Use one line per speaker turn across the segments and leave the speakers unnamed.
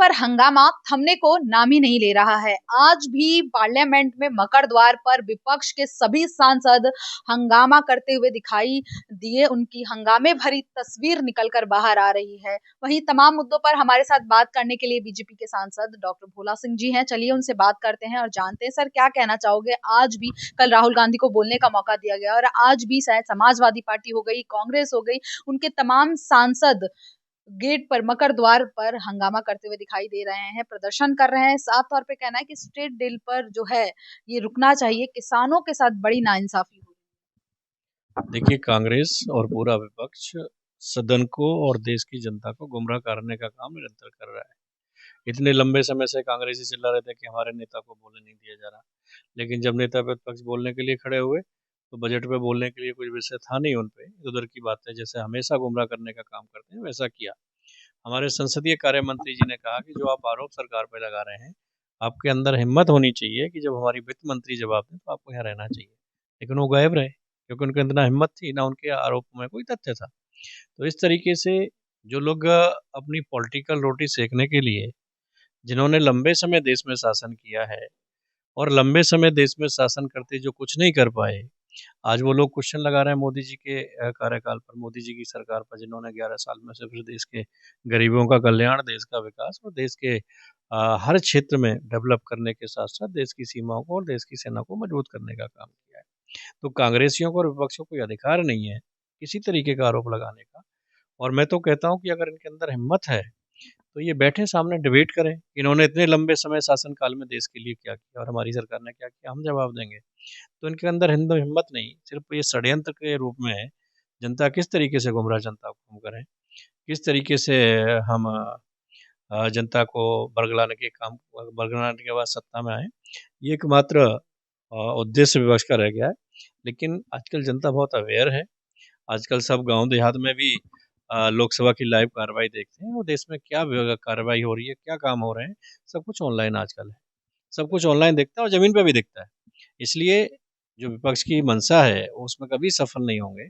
पर हंगामा थमने को नाम ही नहीं ले रहा है। आज भी पार्लियामेंट में मकर द्वार पर विपक्ष के सभी सांसद हंगामा करते हुए दिखाई दिए। उनकी हंगामे भरी तस्वीर निकलकर बाहर आ रही है। वहीं तमाम मुद्दों पर हमारे साथ बात करने के लिए बीजेपी के सांसद डॉक्टर भोला सिंह जी हैं। चलिए उनसे बात करते हैं और जानते हैं, सर क्या कहना चाहोगे। आज भी कल राहुल गांधी को बोलने का मौका दिया गया और आज भी शायद समाजवादी पार्टी हो गई, कांग्रेस हो गई, उनके तमाम सांसद गेट पर, मकर द्वार पर हंगामा करते हुए दिखाई दे रहे हैं, प्रदर्शन कर रहे हैं। साफ तौर पे कहना है कि स्टेट डील पर जो है ये रुकना चाहिए, किसानों के साथ बड़ी नाइंसाफी हुई।
देखिए, कांग्रेस और पूरा विपक्ष सदन को और देश की जनता को गुमराह करने का काम निरंतर कर रहा है। इतने लंबे समय से कांग्रेसी चिल्ला रहे थे कि हमारे नेता को बोलने नहीं दिया जा रहा, लेकिन जब नेता प्रतिपक्ष बोलने के लिए खड़े हुए तो बजट पे बोलने के लिए कुछ विषय था नहीं उन पे। इधर की बातें जैसे हमेशा गुमराह करने का काम करते हैं वैसा किया। हमारे संसदीय कार्य मंत्री जी ने कहा कि जो आप आरोप सरकार पर लगा रहे हैं, आपके अंदर हिम्मत होनी चाहिए कि जब हमारी वित्त मंत्री जवाब दें तो आपको यहाँ रहना चाहिए। लेकिन वो गायब रहे, क्योंकि उनके अंदर ना हिम्मत थी, ना उनके आरोप में कोई तथ्य था। तो इस तरीके से जो लोग अपनी पॉलिटिकल रोटी सेकने के लिए, जिन्होंने लंबे समय देश में शासन किया है और लंबे समय देश में शासन करते जो कुछ नहीं कर पाए, आज वो लोग क्वेश्चन लगा रहे हैं मोदी जी के कार्यकाल पर, मोदी जी की सरकार पर, जिन्होंने 11 साल में सिर्फ देश के गरीबों का कल्याण, देश का विकास और देश के हर क्षेत्र में डेवलप करने के साथ साथ देश की सीमाओं को और देश की सेना को मजबूत करने का काम किया है। तो कांग्रेसियों को और विपक्षों को अधिकार नहीं है किसी तरीके का आरोप लगाने का। और मैं तो कहता हूँ कि अगर इनके अंदर हिम्मत है तो ये बैठे सामने डिबेट करें, इन्होंने इतने लंबे समय शासन काल में देश के लिए क्या किया और हमारी सरकार ने क्या किया, हम जवाब देंगे। तो इनके अंदर हिम्मत नहीं, सिर्फ ये षड्यंत्र के रूप में है। जनता किस तरीके से गुमराह जनता को हम करें, किस तरीके से हम जनता को बरगलाने के बाद सत्ता में आए, ये एकमात्र उद्देश्य विपक्ष का रह गया है। लेकिन आजकल जनता बहुत अवेयर है। आजकल सब गांव देहात में भी लोकसभा की लाइव कार्रवाई देखते हैं और देश में क्या कार्रवाई हो रही है, क्या काम हो रहे हैं, सब कुछ ऑनलाइन आजकल है। सब कुछ ऑनलाइन दिखता है और ज़मीन पे भी दिखता है। इसलिए जो विपक्ष की मंशा है वो उसमें कभी सफल नहीं होंगे।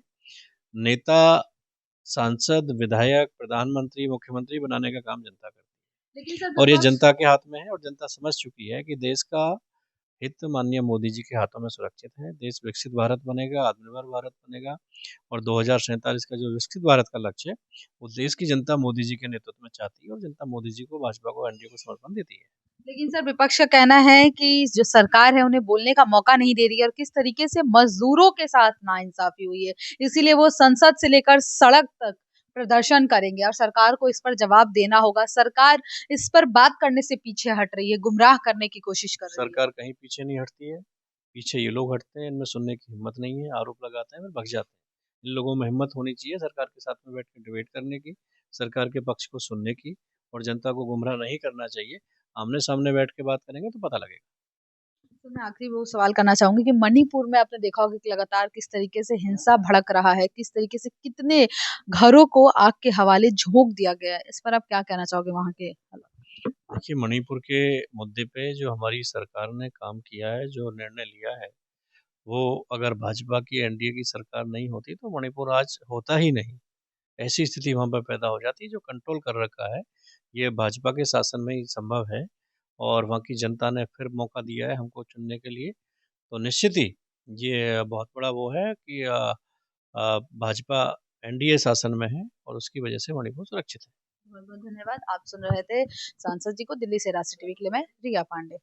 नेता, सांसद, विधायक, प्रधानमंत्री, मुख्यमंत्री बनाने का काम जनता करती है।
लेकिन सर
और ये
विपक्ष
जनता के हाथ में है और जनता समझ चुकी है कि देश का हित माननीय मोदी जी के हाथों में सुरक्षित है। देश विकसित भारत बनेगा, आत्मनिर्भर भारत बनेगा और 2047 का जो विकसित भारत का लक्ष्य है, वो देश की जनता मोदी जी के नेतृत्व में चाहती है और जनता मोदी जी को, भाजपा को, एनडीए को समर्थन देती है।
लेकिन सर विपक्ष का कहना है कि जो सरकार है उन्हें बोलने का मौका नहीं दे रही है और किस तरीके से मजदूरों के साथ नाइंसाफी हुई है, इसीलिए वो संसद से लेकर सड़क तक प्रदर्शन करेंगे और सरकार को इस पर जवाब देना होगा। सरकार इस पर बात करने से पीछे हट रही है, गुमराह करने की कोशिश कर रही है।
सरकार कहीं पीछे नहीं हटती है, पीछे ये लोग हटते हैं। इनमें सुनने की हिम्मत नहीं है, आरोप लगाते हैं फिर भग जाते हैं। इन लोगों में हिम्मत होनी चाहिए सरकार के साथ में बैठ के डिबेट करने की, सरकार के पक्ष को सुनने की, और जनता को गुमराह नहीं करना चाहिए। आमने सामने बैठ के बात करेंगे तो पता लगेगा।
तो मैं आखिरी वो सवाल करना चाहूंगी कि मणिपुर में आपने देखा होगा कि लगातार किस तरीके से हिंसा भड़क रहा है, किस तरीके से कितने घरों को आग के हवाले झोंक दिया गया है, इस पर आप क्या कहना चाहोगे वहां के हालात?
देखिए, मणिपुर के मुद्दे पे जो हमारी सरकार ने काम किया है, जो निर्णय लिया है, वो अगर भाजपा की, एनडीए की सरकार नहीं होती तो मणिपुर आज होता ही नहीं। ऐसी स्थिति वहाँ पर पैदा हो जाती है। जो कंट्रोल कर रखा है ये भाजपा के शासन में ही संभव है और वहाँ की जनता ने फिर मौका दिया है हमको चुनने के लिए। तो निश्चित ही ये बहुत बड़ा वो है कि भाजपा एनडीए शासन में है और उसकी वजह से मणिपुर सुरक्षित है।
बहुत बहुत धन्यवाद। आप सुन रहे थे सांसद जी को। दिल्ली से राष्ट्रीय टीवी के लिए मैं रिया पांडे।